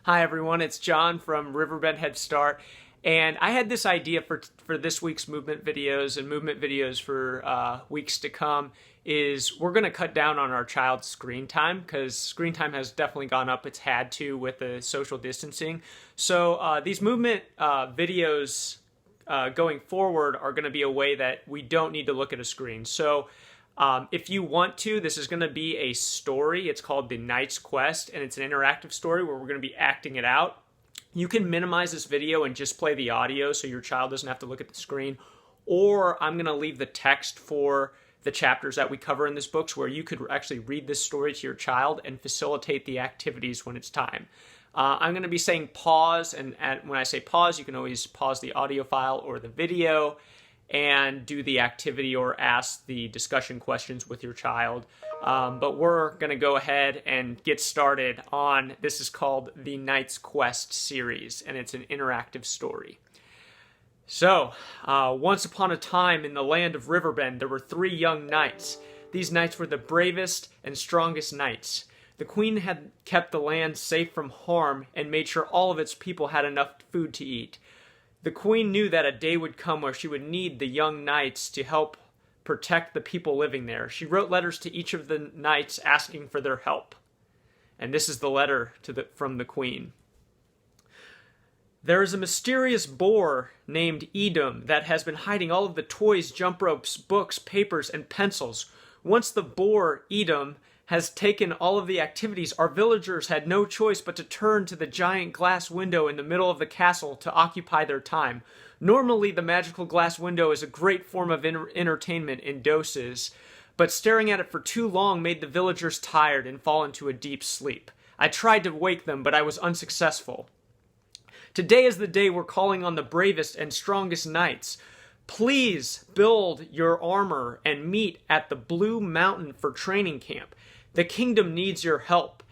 Hi everyone, it's John from Riverbend Head Start, and I had this idea for this week's movement videos and movement videos for weeks to come. Is we're going to cut down on our child's screen time because screen time has definitely gone up. It's had to with the social distancing. So these movement videos going forward are going to be a way that we don't need to look at a screen. So if you want to, this is going to be a story. It's called The Knight's Quest, and it's an interactive story where we're going to be acting it out. You can minimize this video and just play the audio so your child doesn't have to look at the screen, or I'm going to leave the text for the chapters that we cover in this book where you could actually read this story to your child and facilitate the activities when it's time. I'm going to be saying pause, and when I say pause, you can always pause the audio file or the video and do the activity or ask the discussion questions with your child. But we're going to go ahead and get started on, this is called the Knight's Quest series, and it's an interactive story. So, once upon a time in the land of Riverbend, there were 3 young knights. These knights were the bravest and strongest knights. The queen had kept the land safe from harm and made sure all of its people had enough food to eat. The queen knew that a day would come where she would need the young knights to help protect the people living there. She wrote letters to each of the knights asking for their help. And this is the letter from the queen. There is a mysterious boar named Edom that has been hiding all of the toys, jump ropes, books, papers, and pencils. Once the boar, Edom, has taken all of the activities, our villagers had no choice but to turn to the giant glass window in the middle of the castle to occupy their time. Normally, the magical glass window is a great form of entertainment in doses, but staring at it for too long made the villagers tired and fall into a deep sleep. I tried to wake them, but I was unsuccessful. Today is the day we're calling on the bravest and strongest knights. Please build your armor and meet at the Blue Mountain for training camp. The kingdom needs your help,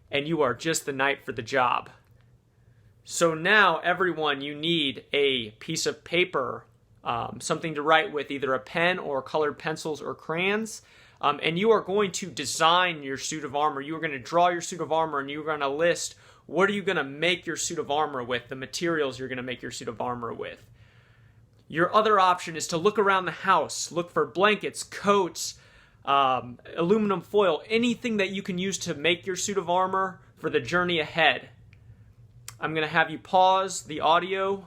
and you are just the knight for the job. So now, everyone, you need a piece of paper, something to write with, either a pen or colored pencils or crayons, and you are going to design your suit of armor. You are going to draw your suit of armor, and you're going to list what are you going to make your suit of armor with, the materials you're going to make your suit of armor with. Your other option is to look around the house, look for blankets, coats, aluminum foil, anything that you can use to make your suit of armor for the journey ahead. I'm going to have you pause the audio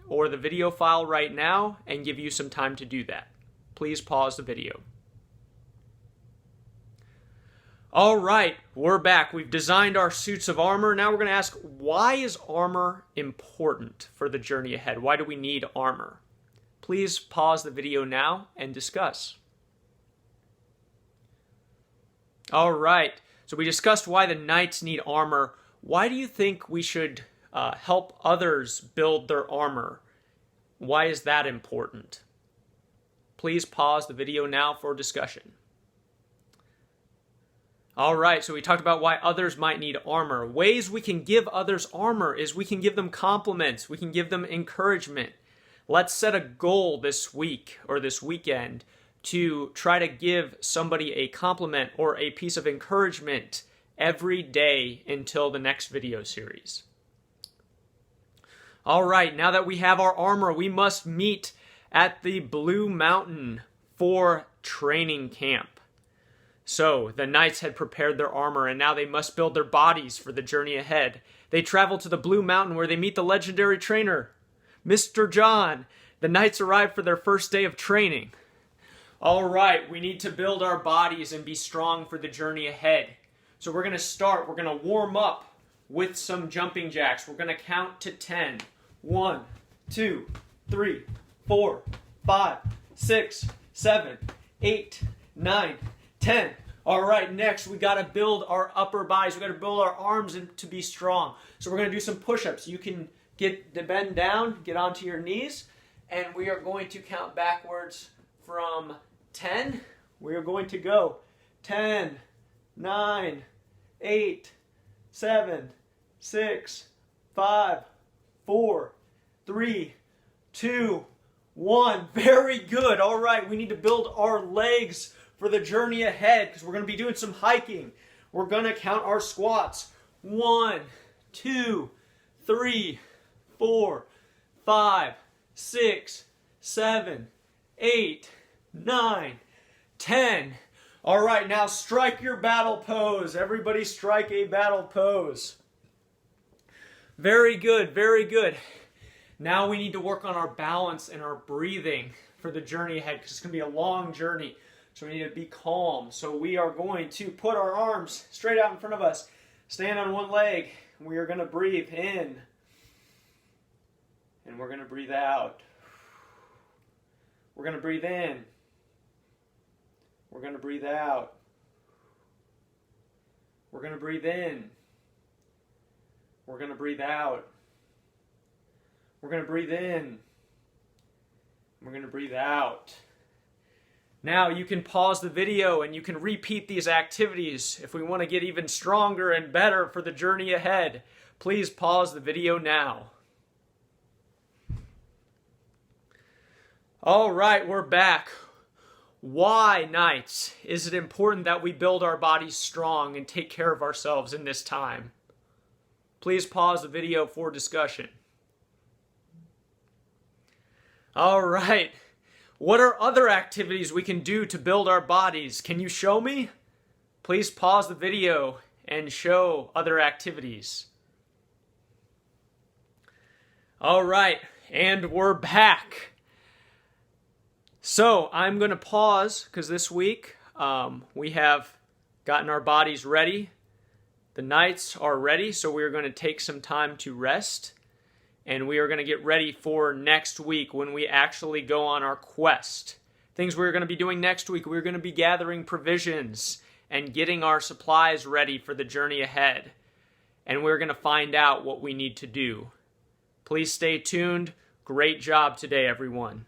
or the video file right now and give you some time to do that. Please pause the video. All right, we're back. We've designed our suits of armor. Now we're going to ask, why is armor important for the journey ahead? Why do we need armor? Please pause the video now and discuss. All right, so we discussed why the knights need armor. Why do you think we should help others build their armor? Why is that important? Please pause the video now for discussion. All right, so we talked about why others might need armor. Ways we can give others armor is we can give them compliments. We can give them encouragement. Let's set a goal this week or this weekend to try to give somebody a compliment or a piece of encouragement every day until the next video series. All right, now that we have our armor, we must meet at the Blue Mountain for training camp. So, the knights had prepared their armor, and now they must build their bodies for the journey ahead. They travel to the Blue Mountain where they meet the legendary trainer, Mr. John. The knights arrive for their first day of training. All right, we need to build our bodies and be strong for the journey ahead. So we're going to start. We're going to warm up with some jumping jacks. We're going to count to 10. 1, 2, 3, 4, 5, 6, 7, 8, 9, 10. All right, next we got to build our upper bodies. We got to build our arms to be strong. So we're going to do some push-ups. You can bend down, get onto your knees, and we are going to count backwards from 10. We are going to go 10, 9, 8, 7, 6, 5, 4, 3, 2, 1. Very good. All right, we need to build our legs for the journey ahead because we're going to be doing some hiking. We're going to count our squats. 1, 2, 3, 4, 5, 6, 7, 8, 9, 10. All right, now strike your battle pose. Everybody strike a battle pose. Very good, very good. Now we need to work on our balance and our breathing for the journey ahead, because it's going to be a long journey. So we need to be calm. So we are going to put our arms straight out in front of us, stand on one leg, and we are going to breathe in. And we're going to breathe out. We're going to breathe in. We're going to breathe out. We're going to breathe in. We're going to breathe out. We're going to breathe in. We're going to breathe out. Now you can pause the video and you can repeat these activities if we want to get even stronger and better for the journey ahead. Please pause the video now. All right, we're back. Why, Knights, is it important that we build our bodies strong and take care of ourselves in this time? Please pause the video for discussion. All right. What are other activities we can do to build our bodies? Can you show me? Please pause the video and show other activities. All right, and we're back. So I'm going to pause because this week we have gotten our bodies ready. The Knights are ready, so we're going to take some time to rest. And we are going to get ready for next week when we actually go on our quest. Things we're going to be doing next week, we're going to be gathering provisions and getting our supplies ready for the journey ahead. And we're going to find out what we need to do. Please stay tuned. Great job today, everyone.